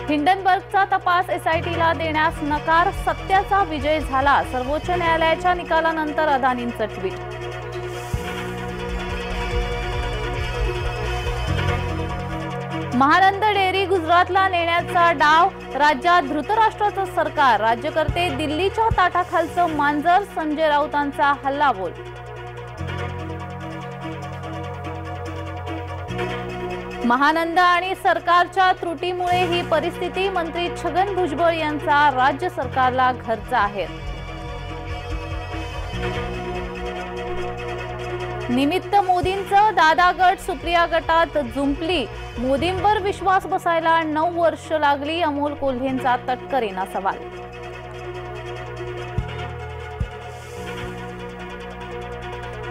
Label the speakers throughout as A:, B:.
A: हिंडनबर्गचा तपास एसआयटीला देण्यास नकार, सत्याचा विजय झाला. सर्वोच्च न्यायालयाच्या निकालानंतर अदानींचं ट्विट. महानंद डेअरी गुजरातला नेण्याचा डाव, राज्यात धृतराष्ट्राचं सरकार. राज्यकर्ते दिल्लीच्या ताटाखालचं मांजर, संजय राऊतांचा हल्लाबोल. महानंद आणि सरकारच्या त्रुटीमुळे ही परिस्थिती, मंत्री छगन भुजबळ यांचा राज्य सरकारला घरचा आहेर. निमित्त मोदींचं दादा गट सुप्रिया गटात जुंपली. मोदींवर विश्वास बसायला 9 वर्ष लागली. अमोल कोल्हेंचा तटकरेंना सवाल.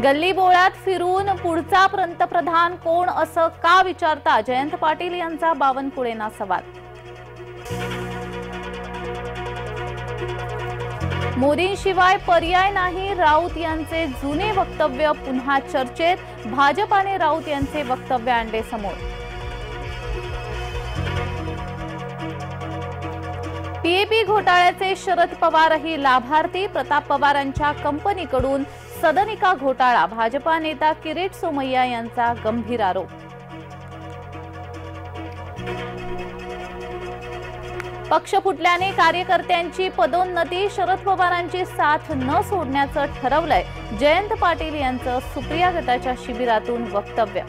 A: गल्ली बोळ्यात फिरून पुढचा पंतप्रधान कोण असं का विचारता, जयंत पाटील यांचा बावनकुळेंना सवाल. मोदींशिवाय पर्याय नाही, राऊत यांचे जुने वक्तव्य पुन्हा चर्चेत. भाजपाने राऊत यांचे वक्तव्य आणले समोर. पीएपी घोटाळ्याचे शरद पवारही लाभार्थी. प्रताप पवारांच्या कंपनीकडून सदनिका घोटाळा, भाजपा नेता किरीट सोमय्या यांचा गंभीर आरोप. पक्ष फुटल्याने कार्यकर्त्यांची पदोन्नती, शरद पवारांची साथ न सोडण्याचं ठरवलंय. जयंत पाटील यांचं सुप्रिया गटाच्या शिबिरातून वक्तव्य.